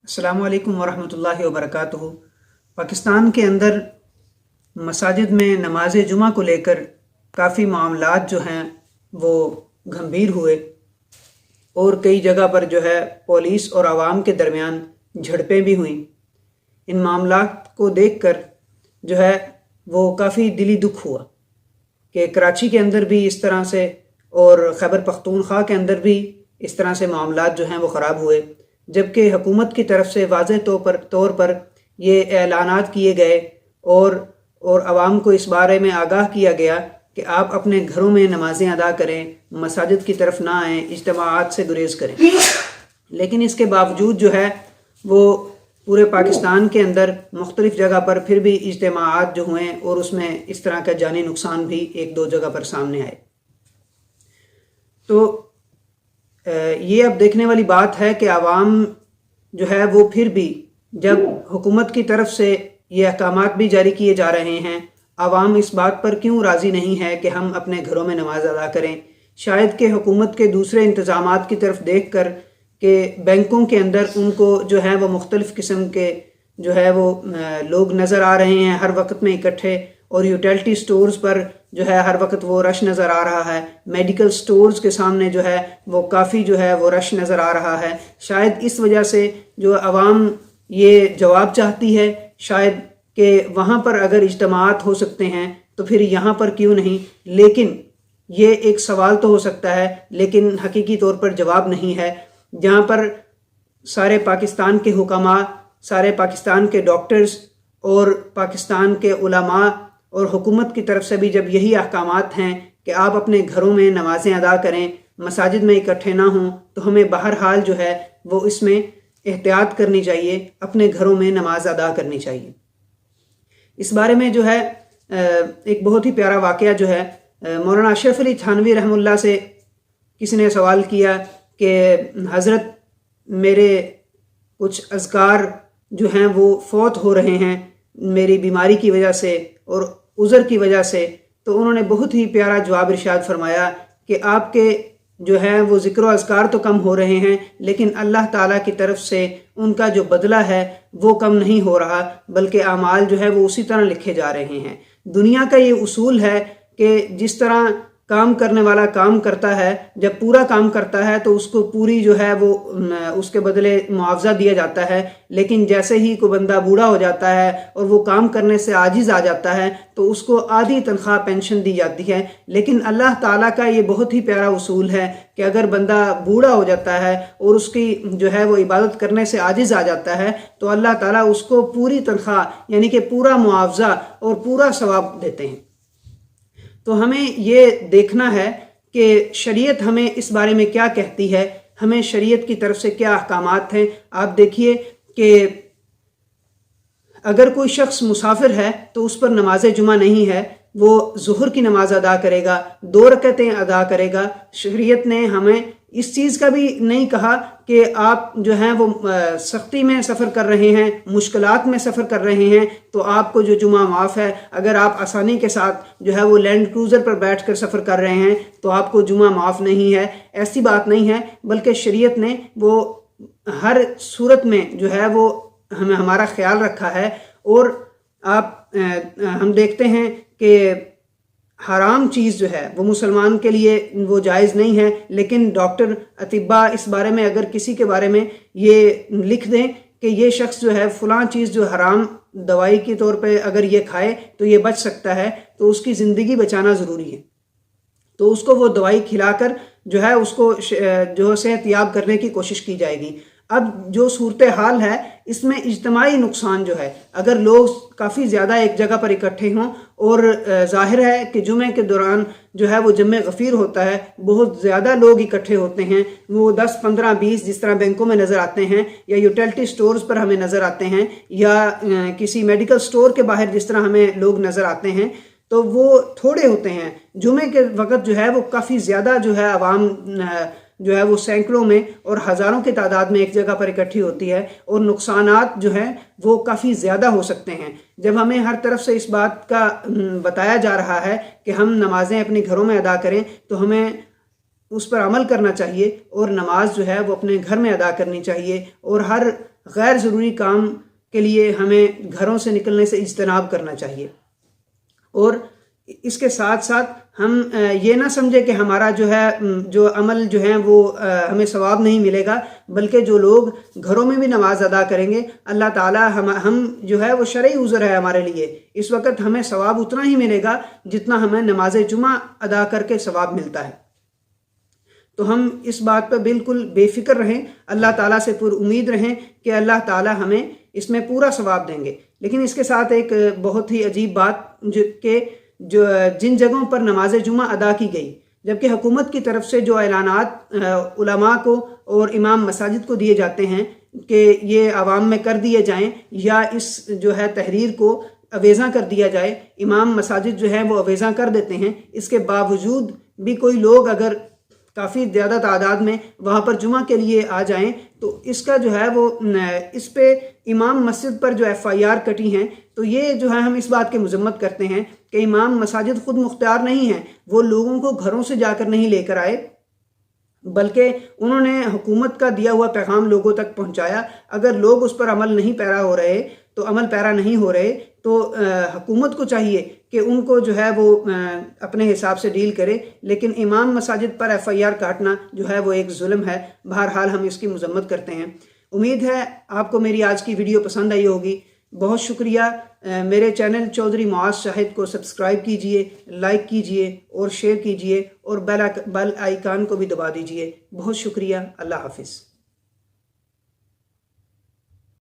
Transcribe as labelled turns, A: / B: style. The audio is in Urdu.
A: السلام علیکم ورحمۃ اللہ وبرکاتہ۔ پاکستان کے اندر مساجد میں نماز جمعہ کو لے کر کافی معاملات جو ہیں وہ گھمبیر ہوئے اور کئی جگہ پر جو ہے پولیس اور عوام کے درمیان جھڑپیں بھی ہوئیں۔ ان معاملات کو دیکھ کر جو ہے وہ کافی دلی دکھ ہوا کہ کراچی کے اندر بھی اس طرح سے اور خیبر پختونخوا کے اندر بھی اس طرح سے معاملات جو ہیں وہ خراب ہوئے، جبکہ حکومت کی طرف سے واضح طور پر یہ اعلانات کیے گئے اور عوام کو اس بارے میں آگاہ کیا گیا کہ آپ اپنے گھروں میں نمازیں ادا کریں، مساجد کی طرف نہ آئیں، اجتماعات سے گریز کریں۔ لیکن اس کے باوجود جو ہے وہ پورے پاکستان کے اندر مختلف جگہ پر پھر بھی اجتماعات جو ہوئے اور اس میں اس طرح کا جانی نقصان بھی ایک دو جگہ پر سامنے آئے۔ تو یہ اب دیکھنے والی بات ہے کہ عوام جو ہے وہ پھر بھی جب حکومت کی طرف سے یہ احکامات بھی جاری کیے جا رہے ہیں، عوام اس بات پر کیوں راضی نہیں ہے کہ ہم اپنے گھروں میں نماز ادا کریں؟ شاید کہ حکومت کے دوسرے انتظامات کی طرف دیکھ کر کہ بینکوں کے اندر ان کو جو ہے وہ مختلف قسم کے جو ہے وہ لوگ نظر آ رہے ہیں ہر وقت میں اکٹھے، اور یوٹیلٹی سٹورز پر جو ہے ہر وقت وہ رش نظر آ رہا ہے، میڈیکل سٹورز کے سامنے جو ہے وہ کافی جو ہے وہ رش نظر آ رہا ہے۔ شاید اس وجہ سے جو عوام یہ جواب چاہتی ہے شاید کہ وہاں پر اگر اجتماعات ہو سکتے ہیں تو پھر یہاں پر کیوں نہیں؟ لیکن یہ ایک سوال تو ہو سکتا ہے لیکن حقیقی طور پر جواب نہیں ہے، جہاں پر سارے پاکستان کے حکماء، سارے پاکستان کے ڈاکٹرز اور پاکستان کے علماء اور حکومت کی طرف سے بھی جب یہی احکامات ہیں کہ آپ اپنے گھروں میں نمازیں ادا کریں، مساجد میں اکٹھے نہ ہوں، تو ہمیں بہرحال جو ہے وہ اس میں احتیاط کرنی چاہیے، اپنے گھروں میں نماز ادا کرنی چاہیے۔ اس بارے میں جو ہے ایک بہت ہی پیارا واقعہ جو ہے مولانا اشرف علی تھانوی رحمہ اللہ سے کسی نے سوال کیا کہ حضرت میرے کچھ اذکار جو ہیں وہ فوت ہو رہے ہیں میری بیماری کی وجہ سے اور عذر کی وجہ سے، تو انہوں نے بہت ہی پیارا جواب ارشاد فرمایا کہ آپ کے جو ہے وہ ذکر و اذکار تو کم ہو رہے ہیں لیکن اللہ تعالیٰ کی طرف سے ان کا جو بدلہ ہے وہ کم نہیں ہو رہا، بلکہ اعمال جو ہے وہ اسی طرح لکھے جا رہے ہیں۔ دنیا کا یہ اصول ہے کہ جس طرح کام کرنے والا کام کرتا ہے، جب پورا کام کرتا ہے تو اس کو پوری جو ہے وہ اس کے بدلے معاوضہ دیا جاتا ہے، لیکن جیسے ہی کوئی بندہ بوڑھا ہو جاتا ہے اور وہ کام کرنے سے عاجز آ جاتا ہے تو اس کو آدھی تنخواہ پینشن دی جاتی ہے۔ لیکن اللہ تعالیٰ کا یہ بہت ہی پیارا اصول ہے کہ اگر بندہ بوڑھا ہو جاتا ہے اور اس کی جو ہے وہ عبادت کرنے سے عاجز آ جاتا ہے تو اللہ تعالیٰ اس کو پوری تنخواہ یعنی کہ پورا معاوضہ اور پورا ثواب دیتے ہیں۔ تو ہمیں یہ دیکھنا ہے کہ شریعت ہمیں اس بارے میں کیا کہتی ہے، ہمیں شریعت کی طرف سے کیا احکامات ہیں۔ آپ دیکھیے کہ اگر کوئی شخص مسافر ہے تو اس پر نماز جمعہ نہیں ہے، وہ ظہر کی نماز ادا کرے گا، 2 رکعتیں ادا کرے گا۔ شریعت نے ہمیں اس چیز کا بھی نہیں کہا کہ آپ جو ہیں وہ سختی میں سفر کر رہے ہیں، مشکلات میں سفر کر رہے ہیں تو آپ کو جو جمعہ معاف ہے، اگر آپ آسانی کے ساتھ جو ہے وہ لینڈ کروزر پر بیٹھ کر سفر کر رہے ہیں تو آپ کو جمعہ معاف نہیں ہے، ایسی بات نہیں ہے، بلکہ شریعت نے وہ ہر صورت میں جو ہے وہ ہمیں ہمارا خیال رکھا ہے۔ اور ہم دیکھتے ہیں کہ حرام چیز جو ہے وہ مسلمان کے لیے وہ جائز نہیں ہے، لیکن ڈاکٹر اطباء اس بارے میں اگر کسی کے بارے میں یہ لکھ دیں کہ یہ شخص جو ہے فلاں چیز جو حرام دوائی کے طور پہ اگر یہ کھائے تو یہ بچ سکتا ہے، تو اس کی زندگی بچانا ضروری ہے، تو اس کو وہ دوائی کھلا کر جو ہے اس کو جو صحت یاب کرنے کی کوشش کی جائے گی۔ اب جو صورتحال ہے اس میں اجتماعی نقصان جو ہے، اگر لوگ کافی زیادہ ایک جگہ پر اکٹھے ہوں اور ظاہر ہے کہ جمعے کے دوران جو ہے وہ جمع غفیر ہوتا ہے، بہت زیادہ لوگ اکٹھے ہوتے ہیں، وہ 10 15 20 جس طرح بینکوں میں نظر آتے ہیں یا یوٹیلٹی سٹورز پر ہمیں نظر آتے ہیں یا کسی میڈیکل سٹور کے باہر جس طرح ہمیں لوگ نظر آتے ہیں، تو وہ تھوڑے ہوتے ہیں۔ جمعے کے وقت جو ہے وہ کافی زیادہ جو ہے عوام جو ہے وہ سینکڑوں میں اور ہزاروں کی تعداد میں ایک جگہ پر اکٹھی ہوتی ہے اور نقصانات جو ہیں وہ کافی زیادہ ہو سکتے ہیں۔ جب ہمیں ہر طرف سے اس بات کا بتایا جا رہا ہے کہ ہم نمازیں اپنے گھروں میں ادا کریں تو ہمیں اس پر عمل کرنا چاہیے اور نماز جو ہے وہ اپنے گھر میں ادا کرنی چاہیے، اور ہر غیر ضروری کام کے لیے ہمیں گھروں سے نکلنے سے اجتناب کرنا چاہیے، اور اس کے ساتھ ساتھ ہم یہ نہ سمجھے کہ ہمارا جو عمل جو ہے وہ ہمیں ثواب نہیں ملے گا، بلکہ جو لوگ گھروں میں بھی نماز ادا کریں گے اللہ تعالیٰ ہم جو ہے وہ شرعی عذر ہے ہمارے لیے، اس وقت ہمیں ثواب اتنا ہی ملے گا جتنا ہمیں نماز جمعہ ادا کر کے ثواب ملتا ہے۔ تو ہم اس بات پہ بالکل بے فکر رہیں، اللہ تعالیٰ سے پر امید رہیں کہ اللہ تعالیٰ ہمیں اس میں پورا ثواب دیں گے۔ لیکن اس کے ساتھ ایک بہت ہی عجیب بات کہ جن جگہوں پر نماز جمعہ ادا کی گئی، جبکہ حکومت کی طرف سے جو اعلانات علماء کو اور امام مساجد کو دیے جاتے ہیں کہ یہ عوام میں کر دیے جائیں یا اس تحریر کو اویزاں کر دیا جائے، امام مساجد جو ہے وہ اویزاں کر دیتے ہیں، اس کے باوجود بھی کوئی لوگ اگر کافی زیادہ تعداد میں وہاں پر جمعہ کے لیے آ جائیں تو اس کا وہ اس پہ امام مسجد پر جو FIR کٹی ہیں، تو یہ ہم اس بات کی مذمت کرتے ہیں کہ امام مساجد خود مختار نہیں ہیں، وہ لوگوں کو گھروں سے جا کر نہیں لے کر آئے، بلکہ انہوں نے حکومت کا دیا ہوا پیغام لوگوں تک پہنچایا۔ اگر لوگ اس پر عمل پیرا نہیں ہو رہے تو حکومت کو چاہیے کہ ان کو وہ اپنے حساب سے ڈیل کرے، لیکن امام مساجد پر FIR کاٹنا وہ ایک ظلم ہے۔ بہرحال ہم اس کی مذمت کرتے ہیں۔ امید ہے آپ کو میری آج کی ویڈیو پسند آئی ہوگی۔ بہت شکریہ۔ میرے چینل چودھری معاذ شاہد کو سبسکرائب کیجئے، لائک کیجئے اور شیئر کیجئے، اور بیل آئیکن کو بھی دبا دیجئے۔ بہت شکریہ۔ اللہ حافظ۔